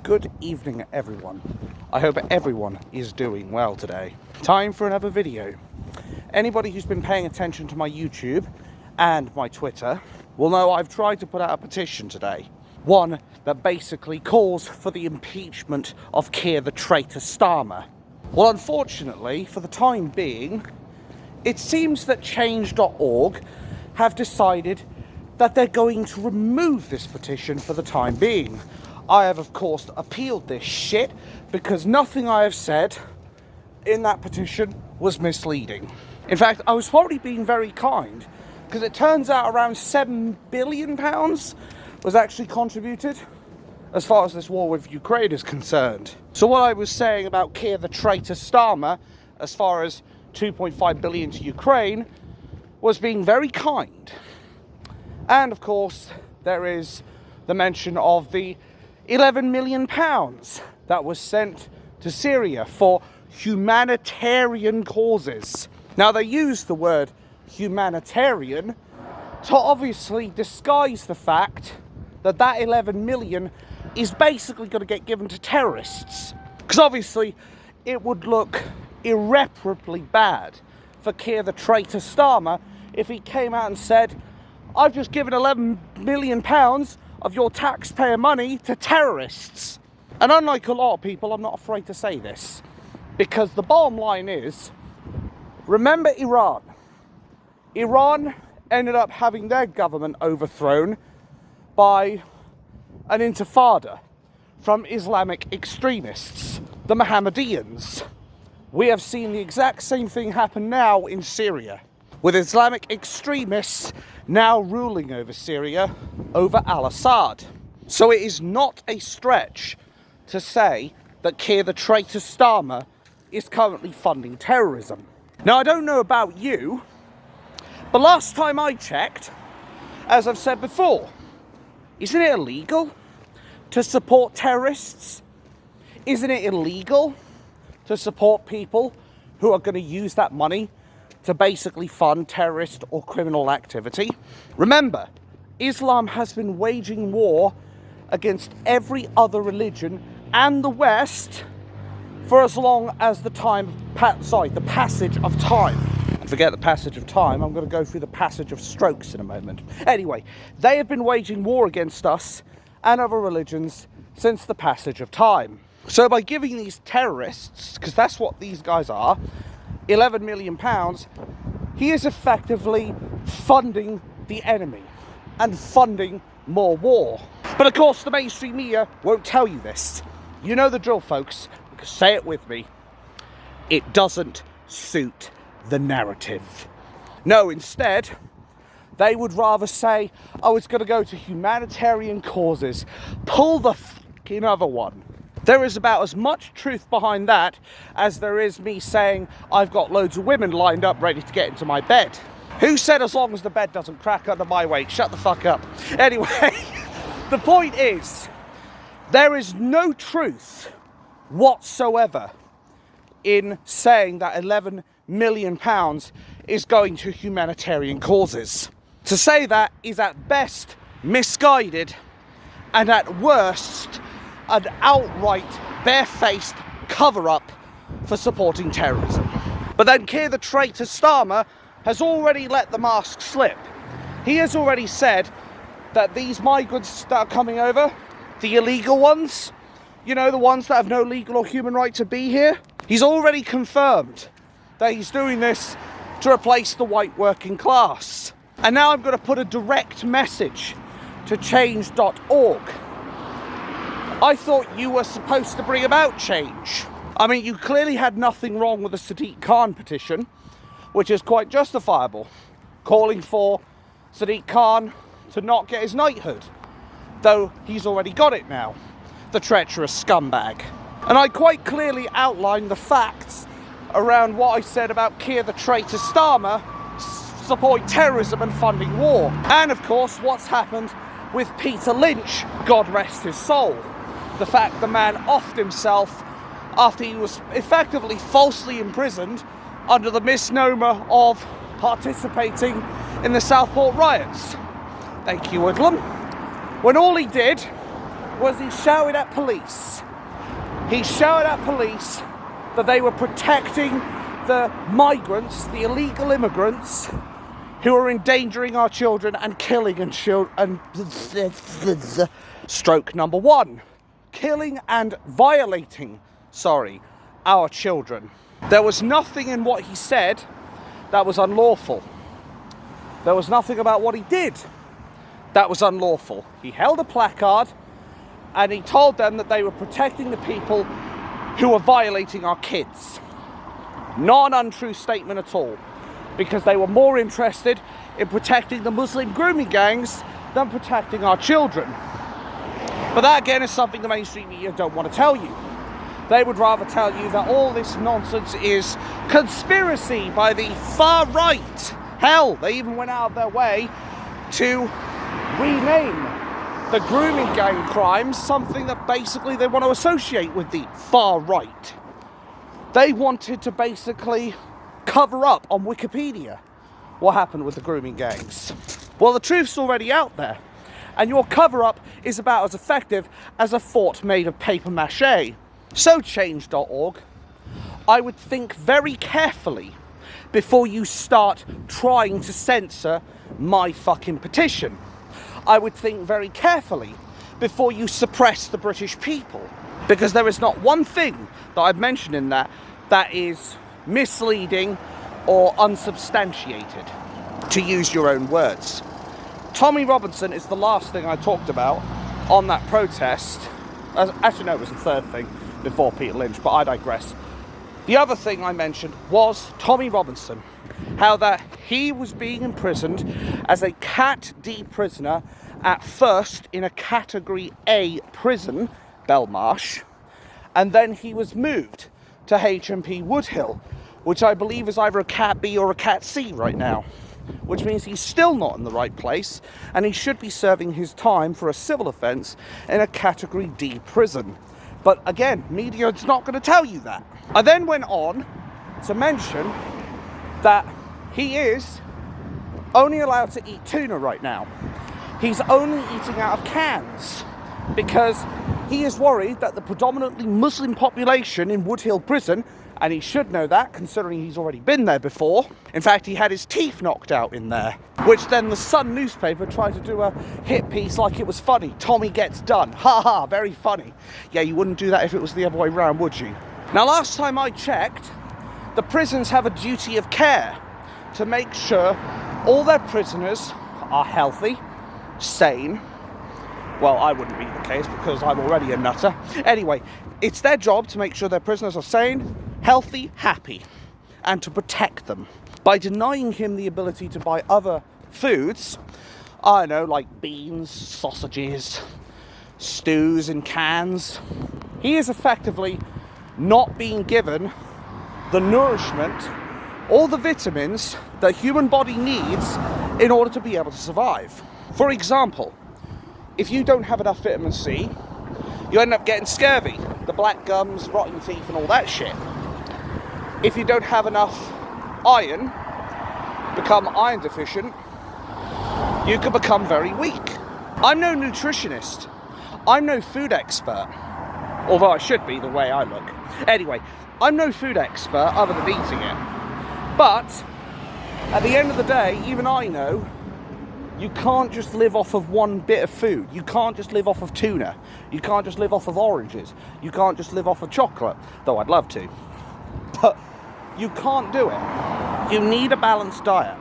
Good evening, everyone. I hope everyone is doing well today. Time for another video. Anybody who's been paying attention to my YouTube and my Twitter will know I've tried to put out a petition today. One that basically calls for the impeachment of Keir the traitor Starmer. Well, unfortunately, for the time being, it seems that Change.org have decided that they're going to remove this petition for the time being. I have, of course, appealed this shit because nothing I have said in that petition was misleading. In fact, I was probably being very kind because it turns out around £7 billion was actually contributed as far as this war with Ukraine is concerned. So what I was saying about Keir the traitor Starmer, as far as 2.5 billion to Ukraine, was being very kind. And of course, there is the mention of the £11 million that was sent to Syria for humanitarian causes. Now, they use the word humanitarian to obviously disguise the fact that that 11 million is basically going to get given to terrorists. Because obviously, it would look irreparably bad for Keir the traitor Starmer if he came out and said, I've just given £11 million of your taxpayer money to terrorists. And unlike a lot of people, I'm not afraid to say this. Because the bottom line is, remember Iran? Iran ended up having their government overthrown by an intifada from Islamic extremists, the Mohammedans. We have seen the exact same thing happen now in Syria, with Islamic extremists now ruling over Syria, over al-Assad. So it is not a stretch to say that Keir the traitor Starmer is currently funding terrorism. Now, I don't know about you, but last time I checked, as I've said before, isn't it illegal to support terrorists? Isn't it illegal to support people who are going to use that money to basically fund terrorist or criminal activity? Remember, Islam has been waging war against every other religion and the West for as long as the passage of time. And forget the passage of time, I'm going to go through the passage of strokes in a moment. Anyway, they have been waging war against us and other religions since the passage of time. So by giving these terrorists, because that's what these guys are, £11 million, he is effectively funding the enemy and funding more war. But of course, the mainstream media won't tell you this. You know the drill, folks, because say it with me, it doesn't suit the narrative. No, instead, they would rather say, oh, it's going to go to humanitarian causes. Pull the fucking other one. There is about as much truth behind that as there is me saying I've got loads of women lined up ready to get into my bed. Who said as long as the bed doesn't crack under my weight? Shut the fuck up. Anyway, the point is, there is no truth whatsoever in saying that £11 million is going to humanitarian causes. To say that is at best misguided and at worst an outright barefaced cover-up for supporting terrorism. But then Keir the traitor Starmer has already let the mask slip. He has already said that these migrants that are coming over, the illegal ones, you know, the ones that have no legal or human right to be here, he's already confirmed that he's doing this to replace the white working class. And now I'm going to put a direct message to Change.org. I thought you were supposed to bring about change. I mean, you clearly had nothing wrong with the Sadiq Khan petition, which is quite justifiable, calling for Sadiq Khan to not get his knighthood, though he's already got it now, the treacherous scumbag. And I quite clearly outlined the facts around what I said about Keir the traitor Starmer supporting terrorism and funding war. And of course, what's happened with Peter Lynch, God rest his soul. The fact the man offed himself after he was effectively falsely imprisoned under the misnomer of participating in the Southport riots. Thank you, Woodlam. When all he did was he shouted at police. He shouted at police that they were protecting the migrants, the illegal immigrants, who are endangering our children and killing and stroke number one. Killing and violating, our children. There was nothing in what he said that was unlawful. There was nothing about what he did that was unlawful. He held a placard and he told them that they were protecting the people who were violating our kids. Not an untrue statement at all, because they were more interested in protecting the Muslim grooming gangs than protecting our children. But that again is something the mainstream media don't want to tell you. They would rather tell you that all this nonsense is conspiracy by the far right. Hell, they even went out of their way to rename the grooming gang crimes something that basically they want to associate with the far right. They wanted to basically cover up on Wikipedia what happened with the grooming gangs. Well, the truth's already out there, and your cover-up is about as effective as a fort made of paper mache. So change.org, I would think very carefully before you start trying to censor my fucking petition. I would think very carefully before you suppress the British people, because there is not one thing that I've mentioned in that that is misleading or unsubstantiated, to use your own words. Tommy Robinson is the last thing I talked about on that protest. Actually, no, it was the third thing before Peter Lynch, but I digress. The other thing I mentioned was Tommy Robinson, how that he was being imprisoned as a Cat D prisoner at first in a Category A prison, Belmarsh, and then he was moved to HMP Woodhill, which I believe is either a Cat B or a Cat C right now, which means he's still not in the right place, and he should be serving his time for a civil offence in a Category D prison. But again, media is not going to tell you that. I then went on to mention that he is only allowed to eat tuna right now. He's only eating out of cans because he is worried that the predominantly Muslim population in Woodhill Prison, and he should know that considering he's already been there before. In fact, he had his teeth knocked out in there, which then the Sun newspaper tried to do a hit piece like it was funny. Tommy gets done. Ha ha, very funny. Yeah, you wouldn't do that if it was the other way round, would you? Now, last time I checked, the prisons have a duty of care to make sure all their prisoners are healthy, sane. Well, I wouldn't be the case because I'm already a nutter. Anyway, it's their job to make sure their prisoners are sane, healthy, happy, and to protect them. By denying him the ability to buy other foods, I don't know, like beans, sausages, stews in cans, he is effectively not being given the nourishment, all the vitamins that human body needs in order to be able to survive. For example, if you don't have enough vitamin C, you end up getting scurvy, the black gums, rotting teeth and all that shit. If you don't have enough iron, become iron deficient, you can become very weak. I'm no nutritionist. I'm no food expert. Although I should be the way I look. Anyway, I'm no food expert other than eating it. But at the end of the day, even I know you can't just live off of one bit of food. You can't just live off of tuna. You can't just live off of oranges. You can't just live off of chocolate, though I'd love to. But you can't do it. You need a balanced diet,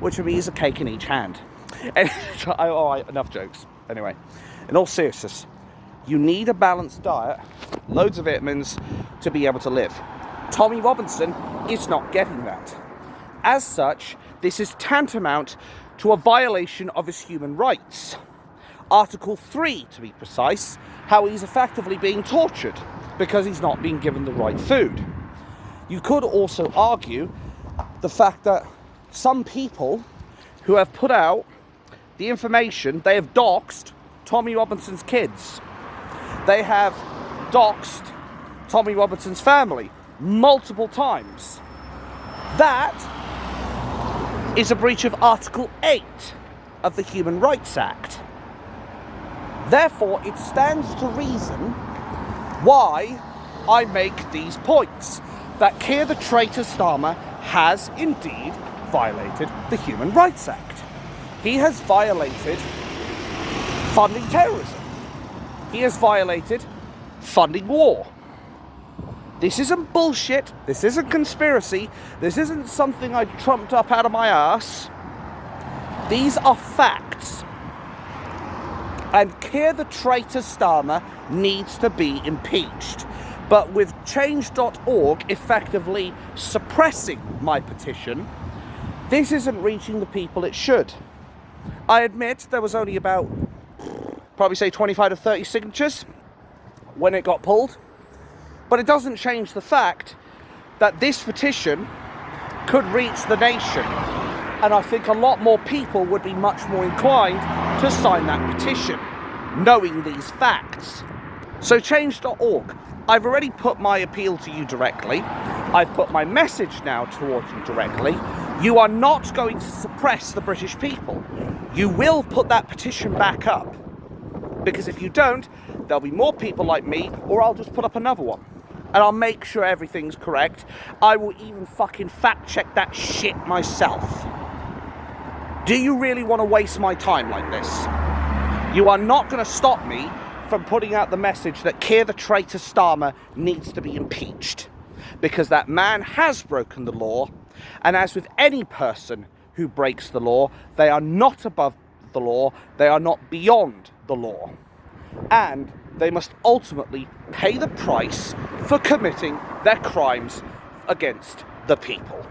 which means a cake in each hand. All right, enough jokes. Anyway, in all seriousness, you need a balanced diet, loads of vitamins to be able to live. Tommy Robinson is not getting that. As such, this is tantamount to a violation of his human rights. Article 3, to be precise, how he's effectively being tortured because he's not being given the right food. You could also argue the fact that some people who have put out the information, they have doxed Tommy Robinson's kids. They have doxed Tommy Robinson's family multiple times. That is a breach of Article 8 of the Human Rights Act. Therefore, it stands to reason why I make these points. That Keir the traitor Starmer has indeed violated the Human Rights Act. He has violated funding terrorism. He has violated funding war. This isn't bullshit. This isn't conspiracy. This isn't something I trumped up out of my ass. These are facts. And Keir the traitor Starmer needs to be impeached. But with change.org effectively suppressing my petition, this isn't reaching the people it should. I admit there was only about, probably say 25 to 30 signatures when it got pulled. But it doesn't change the fact that this petition could reach the nation. And I think a lot more people would be much more inclined to sign that petition, knowing these facts. So change.org, I've already put my appeal to you directly. I've put my message now towards you directly. You are not going to suppress the British people. You will put that petition back up. Because if you don't, there'll be more people like me, or I'll just put up another one. And I'll make sure everything's correct. I will even fucking fact check that shit myself. Do you really want to waste my time like this? You are not going to stop me from putting out the message that Keir the traitor Starmer needs to be impeached. Because that man has broken the law, and as with any person who breaks the law, they are not above the law, they are not beyond the law. And they must ultimately pay the price for committing their crimes against the people.